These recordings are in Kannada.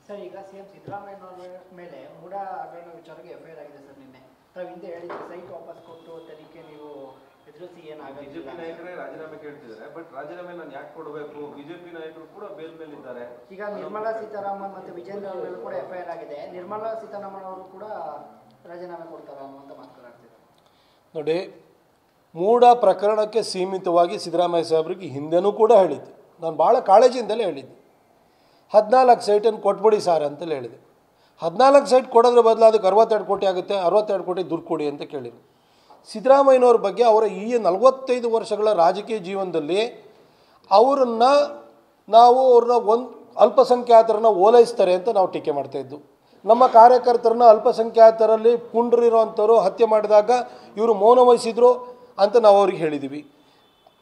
ಸರ್, ಈಗ ಸಿಎಂ ಸಿದ್ದರಾಮಯ್ಯನವರ ಮೇಲೆ ಮೂಢ ಹಗರಣ ವಿಚಾರಕ್ಕೆ ಎಫ್ಐಆರ್ ಆಗಿದೆ ಸರ್. ನಿನ್ನೆ ತಾವು ಹಿಂದೆ ಹೇಳಿದ್ರೆ ಸೈಟ್ ವಾಪಸ್ ಕೊಟ್ಟು ತನಿಖೆ ನೀವು ಎದುರಿಸಿ ಏನಾಗುತ್ತೆ. ಬಿಜೆಪಿ ನಾಯಕರೇ ರಾಜೀನಾಮೆ ಕೇಳ್ತಿದ್ದಾರೆ. ಬಟ್ ರಾಜೀನಾಮೆ ನಾನು ಯಾಕೆ ಕೊಡಬೇಕು? ಬಿಜೆಪಿ ನಾಯಕರು ಕೂಡ ಬೇಲ್ ಮೇಲೆ ಇದ್ದಾರೆ. ಈಗ ನಿರ್ಮಲಾ ಸೀತಾರಾಮನ್ ಮತ್ತೆ ವಿಜೇಂದ್ರ ಅವರ ಮೇಲೆ ಕೂಡ ಎಫ್ಐಆರ್ ಆಗಿದೆ. ನಿರ್ಮಲಾ ಸೀತಾರಾಮನ್ ಅವರು ಕೂಡ ರಾಜೀನಾಮೆ ಕೊಡ್ತಾರೆ ಅನ್ನುವಂಥ ಮಾತುಗಳಾಗ್ತಿದೆ. ನೋಡಿ, ಮೂಢ ಪ್ರಕರಣಕ್ಕೆ ಸೀಮಿತವಾಗಿ ಸಿದ್ದರಾಮಯ್ಯ ಸಾಹೇಬ್ರಿಗೆ ಹಿಂದೆನೂ ಕೂಡ ಹೇಳಿದ್ದೆ. ನಾನು ಭಾಳ ಕಾಳಜಿಯಿಂದಲೇ ಹೇಳಿದ್ದೆ. 14 ಸೈಟನ್ನು ಕೊಟ್ಬಿಡಿ ಸಾರ್ ಅಂತಲೇ ಹೇಳಿದೆ. 14 ಸೈಟ್ ಕೊಡೋದ್ರ ಬದಲು ಅದಕ್ಕೆ 62 ಕೋಟಿ ಆಗುತ್ತೆ, 62 ಕೋಟಿ ದುಡ್ಡು ಕೊಡಿ ಅಂತ ಕೇಳಿದ್ರು. ಸಿದ್ದರಾಮಯ್ಯನವ್ರ ಬಗ್ಗೆ ಅವರ ಈ 45 ವರ್ಷಗಳ ರಾಜಕೀಯ ಜೀವನದಲ್ಲಿ ಅವ್ರನ್ನ ಒಂದು ಅಲ್ಪಸಂಖ್ಯಾತರನ್ನ ಓಲೈಸ್ತಾರೆ ಅಂತ ನಾವು ಟೀಕೆ ಮಾಡ್ತಾಯಿದ್ದು. ನಮ್ಮ ಕಾರ್ಯಕರ್ತರನ್ನ ಅಲ್ಪಸಂಖ್ಯಾತರಲ್ಲಿ ಪುಂಡ್ರಿರೋವಂಥವ್ರು ಹತ್ಯೆ ಮಾಡಿದಾಗ ಇವರು ಮೌನ ವಹಿಸಿದ್ರು ಅಂತ ನಾವು ಅವ್ರಿಗೆ ಹೇಳಿದ್ದೀವಿ.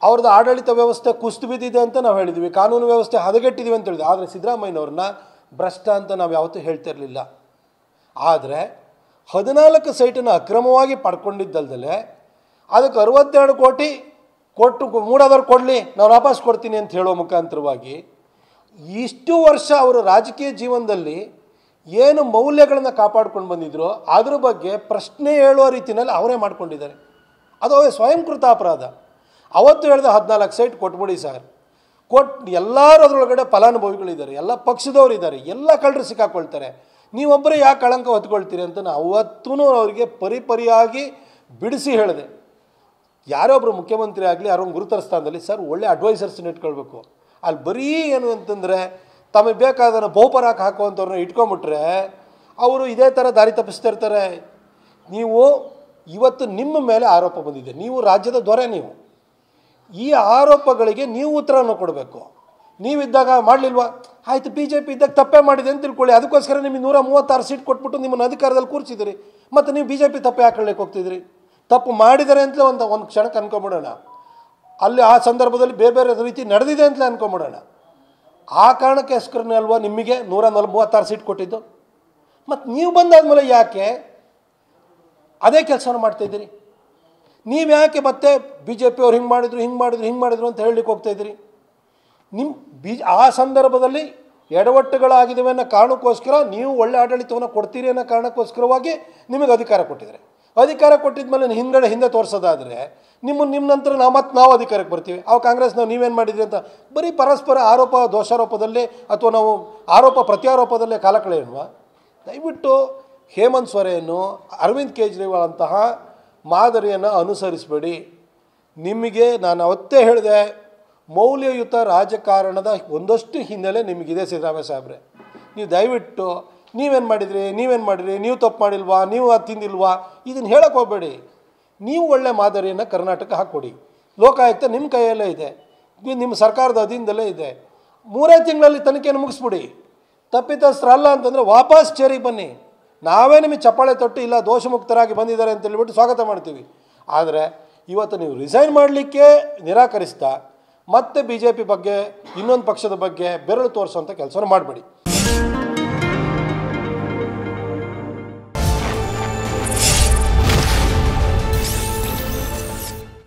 ಅವ್ರದ್ದು ಆಡಳಿತ ವ್ಯವಸ್ಥೆ ಕುಸಿದು ಬಿದ್ದಿದೆ ಅಂತ ನಾವು ಹೇಳಿದ್ವಿ. ಕಾನೂನು ವ್ಯವಸ್ಥೆ ಹದಗೆಟ್ಟಿದ್ದೀವಿ ಅಂತ ಹೇಳಿದ್ವಿ. ಆದರೆ ಸಿದ್ದರಾಮಯ್ಯನವ್ರನ್ನ ಭ್ರಷ್ಟ ಅಂತ ನಾವು ಯಾವತ್ತೂ ಹೇಳ್ತಿರಲಿಲ್ಲ. ಆದರೆ 14 ಸೈಟನ್ನು ಅಕ್ರಮವಾಗಿ ಪಡ್ಕೊಂಡಿದ್ದಲ್ದಲೆ ಅದಕ್ಕೆ 62 ಕೋಟಿ ಕೊಟ್ಟು ಮೂಡೋದವ್ರು ಕೊಡಲಿ, ನಾನು ವಾಪಸ್ ಕೊಡ್ತೀನಿ ಅಂತ ಹೇಳೋ ಮುಖಾಂತರವಾಗಿ ಇಷ್ಟು ವರ್ಷ ಅವರು ರಾಜಕೀಯ ಜೀವನದಲ್ಲಿ ಏನು ಮೌಲ್ಯಗಳನ್ನು ಕಾಪಾಡ್ಕೊಂಡು ಬಂದಿದ್ರು ಅದ್ರ ಬಗ್ಗೆ ಪ್ರಶ್ನೆ ಹೇಳುವ ರೀತಿಯಲ್ಲಿ ಅವರೇ ಮಾಡ್ಕೊಂಡಿದ್ದಾರೆ. ಅದು ಸ್ವಯಂಕೃತ ಅಪರಾಧ. ಅವತ್ತು ಹೇಳಿದೆ 14 ಸೈಟ್ ಕೊಟ್ಬಿಡಿ ಸರ್. ಎಲ್ಲರೂ ಅದರೊಳಗಡೆ ಫಲಾನುಭವಿಗಳಿದ್ದಾರೆ, ಎಲ್ಲ ಪಕ್ಷದವ್ರು ಇದ್ದಾರೆ, ಎಲ್ಲ ಕಳ್ಳರು ಸಿಕ್ಕಾಕೊಳ್ತಾರೆ. ನೀವೊಬ್ಬರೇ ಯಾಕೆ ಕಳಂಕ ಹೊತ್ಕೊಳ್ತೀರಿ ಅಂತ ನಾನು ಅವತ್ತೂ ಅವರಿಗೆ ಪರಿಪರಿಯಾಗಿ ಬಿಡಿಸಿ ಹೇಳಿದೆ. ಯಾರೊಬ್ಬರು ಮುಖ್ಯಮಂತ್ರಿ ಆಗಲಿ ಯಾರೋ ಗುರುತರ ಸ್ಥಾನದಲ್ಲಿ ಸರ್ ಒಳ್ಳೆ ಅಡ್ವೈಸರ್ಸ್ನ ಇಟ್ಕೊಳ್ಬೇಕು. ಅಲ್ಲಿ ಬರೀ ಏನು ಅಂತಂದರೆ ತಮಗೆ ಬೇಕಾದನ್ನು ಬಹುಪರಾಕ್ ಹಾಕುವಂಥವ್ರನ್ನ ಇಟ್ಕೊಂಬಿಟ್ರೆ ಅವರು ಇದೇ ಥರ ದಾರಿ ತಪ್ಪಿಸ್ತಿರ್ತಾರೆ. ನೀವು ಇವತ್ತು ನಿಮ್ಮ ಮೇಲೆ ಆರೋಪ ಬಂದಿದೆ, ನೀವು ರಾಜ್ಯದ ದೊರೆ, ನೀವು ಈ ಆರೋಪಗಳಿಗೆ ನೀವು ಉತ್ತರವನ್ನು ಕೊಡಬೇಕು. ನೀವಿದ್ದಾಗ ಮಾಡಲಿಲ್ವಾ, ಆಯಿತು ಬಿ ಜೆ ಪಿ ಇದ್ದಾಗ ತಪ್ಪೇ ಮಾಡಿದೆ ಅಂತ ತಿಳ್ಕೊಳ್ಳಿ. ಅದಕ್ಕೋಸ್ಕರ ನಿಮಗೆ 136 ಸೀಟ್ ಕೊಟ್ಬಿಟ್ಟು ನಿಮ್ಮನ್ನು ಅಧಿಕಾರದಲ್ಲಿ ಕೂರಿಸಿದಿರಿ. ಮತ್ತು ನೀವು ಬಿ ಜೆ ಪಿ ತಪ್ಪು ಹಾಕೊಳ್ಳಿಕ್ಕೆ ಹೋಗ್ತಿದ್ರಿ. ತಪ್ಪು ಮಾಡಿದ್ದಾರೆ ಅಂತಲೇ ಒಂದು ಕ್ಷಣಕ್ಕೆ ಅನ್ಕೊಂಬಿಡೋಣ. ಅಲ್ಲಿ ಆ ಸಂದರ್ಭದಲ್ಲಿ ಬೇರೆ ಬೇರೆ ರೀತಿ ನಡೆದಿದೆ ಅಂತಲೇ ಅನ್ಕೊಂಬಿಡೋಣ. ಆ ಕಾರಣಕ್ಕೋಸ್ಕರನೇ ಅಲ್ವಾ ನಿಮಗೆ 136 ಸೀಟ್ ಕೊಟ್ಟಿದ್ದು. ಮತ್ತು ನೀವು ಬಂದಾದ್ಮೇಲೆ ಯಾಕೆ ಅದೇ ಕೆಲಸವನ್ನು ಮಾಡ್ತಾಯಿದ್ದೀರಿ? ನೀವು ಯಾಕೆ ಮತ್ತೆ ಬಿ ಜೆ ಪಿಯವ್ರು ಹಿಂಗೆ ಮಾಡಿದ್ರು ಅಂತ ಹೇಳಲಿಕ್ಕೆ ಹೋಗ್ತಾಯಿದ್ದೀರಿ? ಆ ಸಂದರ್ಭದಲ್ಲಿ ಎಡವಟ್ಟುಗಳಾಗಿದ್ದಾವೆ ಅನ್ನೋ ಕಾರಣಕ್ಕೋಸ್ಕರ ನೀವು ಒಳ್ಳೆ ಆಡಳಿತವನ್ನು ಕೊಡ್ತೀರಿ ಅನ್ನೋ ಕಾರಣಕ್ಕೋಸ್ಕರವಾಗಿ ನಿಮಗೆ ಅಧಿಕಾರ ಕೊಟ್ಟಿದ್ದಾರೆ. ಅಧಿಕಾರ ಕೊಟ್ಟಿದ ಮೇಲೆ ಹಿಂದೆ ತೋರಿಸೋದಾದರೆ ನಿಮ್ಮ ನಂತರ ನಾವು ಅಧಿಕಾರಕ್ಕೆ ಬರ್ತೀವಿ. ಅವು ಕಾಂಗ್ರೆಸ್ನವ್ರು ನೀವೇನು ಮಾಡಿದ್ರಿ ಅಂತ ಬರೀ ಪರಸ್ಪರ ಆರೋಪ ದೋಷಾರೋಪದಲ್ಲಿ ಅಥವಾ ನಾವು ಆರೋಪ ಪ್ರತ್ಯಾರೋಪದಲ್ಲೇ ಕಾಲ ಕಳೆಯೋಣ. ದಯವಿಟ್ಟು ಹೇಮಂತ್ ಸೊರೇನು, ಅರವಿಂದ್ ಕೇಜ್ರಿವಾಲ್ ಅಂತಹ ಮಾದರಿಯನ್ನು ಅನುಸರಿಸಬೇಡಿ. ನಿಮಗೆ ನಾನು ಅವತ್ತೇ ಹೇಳಿದೆ, ಮೌಲ್ಯಯುತ ರಾಜಕಾರಣದ ಒಂದಷ್ಟು ಹಿನ್ನೆಲೆ ನಿಮಗಿದೆ ಸಿದ್ದರಾಮಯ್ಯ ಸಾಹೇಬ್ರೆ. ನೀವು ದಯವಿಟ್ಟು ನೀವೇನು ಮಾಡಿದ್ರಿ, ನೀವು ತಪ್ಪು ಮಾಡಿಲ್ವಾ, ನೀವು ಅದು ತಿಂದಿಲ್ವಾ, ಇದನ್ನು ಹೇಳಕ್ಕೆ ಹೋಗಬೇಡಿ. ನೀವು ಒಳ್ಳೆ ಮಾದರಿಯನ್ನು ಕರ್ನಾಟಕ ಹಾಕ್ಕೊಡಿ. ಲೋಕಾಯುಕ್ತ ನಿಮ್ಮ ಕೈಯಲ್ಲೇ ಇದೆ, ನಿಮ್ಮ ಸರ್ಕಾರದ ಅಧೀನದಲ್ಲೇ ಇದೆ. 3 ತಿಂಗಳಲ್ಲಿ ತನಿಖೆಯನ್ನು ಮುಗಿಸ್ಬಿಡಿ. ತಪ್ಪಿತಸ್ಥರಲ್ಲ ಅಂತಂದರೆ ವಾಪಸ್ ಚೇರಿಗೆ ಬನ್ನಿ. ನಾವೇ ನಿಮಗೆ ಚಪ್ಪಾಳೆ ತೊಟ್ಟು ಇಲ್ಲ ದೋಷಮುಕ್ತರಾಗಿ ಬಂದಿದ್ದಾರೆ ಅಂತ ಹೇಳ್ಬಿಟ್ಟು ಸ್ವಾಗತ ಮಾಡ್ತೀವಿ. ಆದರೆ ಇವತ್ತು ನೀವು ರಿಸೈನ್ ಮಾಡಲಿಕ್ಕೆ ನಿರಾಕರಿಸ್ತಾ ಮತ್ತೆ ಬಿ ಜೆ ಪಿ ಬಗ್ಗೆ ಇನ್ನೊಂದು ಪಕ್ಷದ ಬಗ್ಗೆ ಬೆರಳು ತೋರಿಸೋಂಥ ಕೆಲಸನ ಮಾಡಬೇಡಿ.